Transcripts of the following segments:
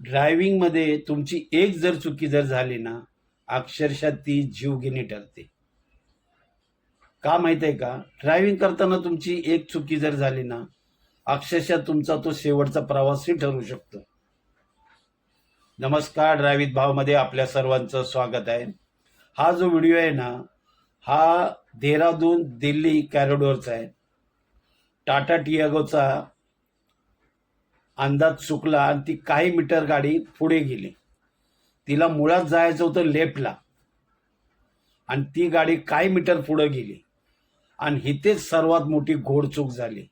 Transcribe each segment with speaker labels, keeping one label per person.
Speaker 1: ड्रायव्हिंगमध्ये तुमची एक जर चुकी जर झाली ना, अक्षरशः ती जीवघेणी ठरते. का माहित आहे का? ड्रायव्हिंग करताना तुमची एक चुकी जर झाली ना, अक्षरशः तुमचा तो शेवटचा प्रवासही ठरू शकतो. नमस्कार, ड्रायव्हिंग भावमध्ये आपल्या सर्वांचं स्वागत आहे. हा जो व्हिडिओ आहे ना, हा देहरादून दिल्ली कॉरिडॉरचा आहे. टाटा टियागोचा अंदाज चुकला आणि ती काही मीटर गाडी पुढे गेली. तिला मुळात जायचं होतं लेफ्टला आणि ती गाडी काही मीटर पुढे गेली आणि हितेच सर्वात मोठी घोडचूक झाली.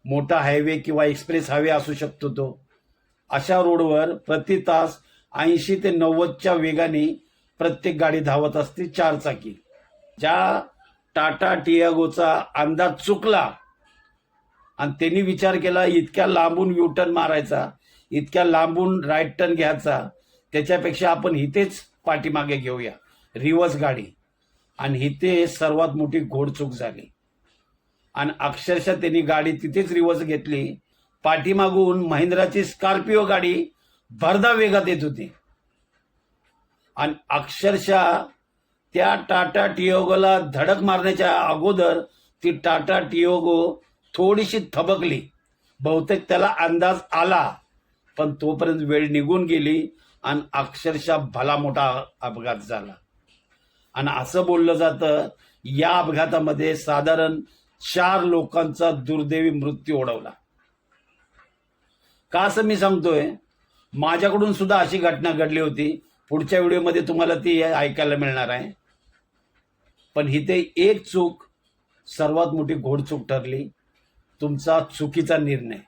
Speaker 1: मोठा हायवे किंवा एक्सप्रेस हायवे असू शकतो तो. अशा रोडवर प्रति तास 80 ते 90च्या वेगाने प्रत्येक गाडी धावत असते, चारचाकी. ज्या टाटा टियागोचा अंदाज चुकला आणि त्यांनी विचार केला इतक्या लांबून यू टर्न मारायचा, इतक्या लांबून राईट टर्न घ्यायचा, त्याच्यापेक्षा आपण इथेच पाठीमागे घेऊया, रिव्हर्स गाडी. आणि इथे सर्वात मोठी घोडचूक झाली आणि अक्षरशः त्यांनी गाडी तिथेच रिव्हर्स घेतली. पाठीमागून महिंद्राची स्कॉर्पिओ गाडी भरधाव वेगात येत होती आणि अक्षरशः त्या टाटा टियागोला धडक मारण्याच्या अगोदर ती टाटा टियागो थोडीशी थबकली. बहुतेक त्याला अंदाज आला, पण तोपर्यंत वेळ निघून गेली आणि अक्षरशः भला मोठा अपघात झाला. आणि असं बोललं जातं या अपघातामध्ये साधारण 4 लोकांचा दुर्दैवी मृत्यू ओढवला. का असं मी सांगतोय? माझ्याकडून सुद्धा अशी घटना घडली होती. पुढच्या व्हिडिओमध्ये तुम्हाला ती ऐकायला मिळणार आहे. पण इथे एक चूक सर्वात मोठी घोडचूक ठरली, तुमचा चुकीचा निर्णय.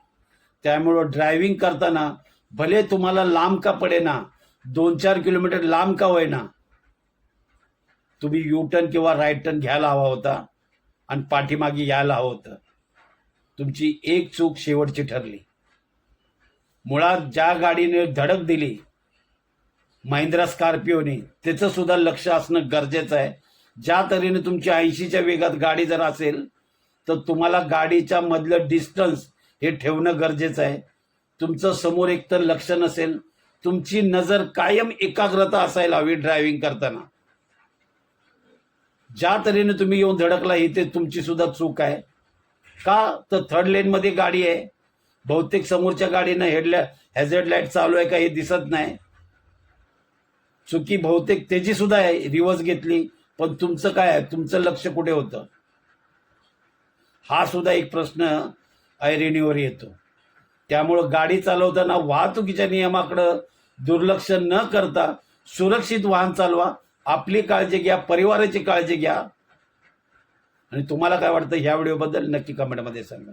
Speaker 1: त्यामुळं ड्रायव्हिंग करताना भले तुम्हाला लांब का पडेना, 2-4 किलोमीटर लांब का होईना, तुम्ही यू टर्न किंवा राईट टर्न घ्यायला हवा होता आणि पाठीमागे यायला हवं होतं. तुमची एक चूक शेवटची ठरली. मुळात ज्या गाडीने धडक दिली महिंद्रा स्कॉर्पिओने, त्याचं सुद्धा लक्ष असणं गरजेचं आहे. ज्या तऱ्हेने तुमची 80च्या वेगात गाडी जर असेल तर तुम्हाला गाडीच्या मधलं डिस्टन्स हे ठेवणं गरजेचं आहे. तुमचं समोर एकतर लक्ष नसेल, तुमची नजर कायम एकाग्रता असायला हवी ड्रायव्हिंग करताना. ज्या तऱ्हेने तुम्ही येऊन धडकला इथे तुमची सुद्धा चूक आहे. का तर थर्ड लेनमध्ये गाडी आहे, बहुतेक समोरच्या गाडीनं हॅझर्ड लाईट चालू आहे का हे दिसत नाही. चुकी बहुतेक त्याची सुद्धा आहे, रिव्हर्स घेतली, पण तुमचं काय आहे, तुमचं लक्ष कुठे होतं? हा सुद्धा एक प्रश्न ऐरणीवर येतो. त्यामुळं गाडी चालवताना वाहतुकीच्या नियमाकडे दुर्लक्ष न करता सुरक्षित वाहन चालवा. आपली काळजी घ्या, परिवाराची काळजी घ्या. आणि तुम्हाला काय वाटतं ह्या व्हिडिओबद्दल नक्की कमेंटमध्ये सांगा.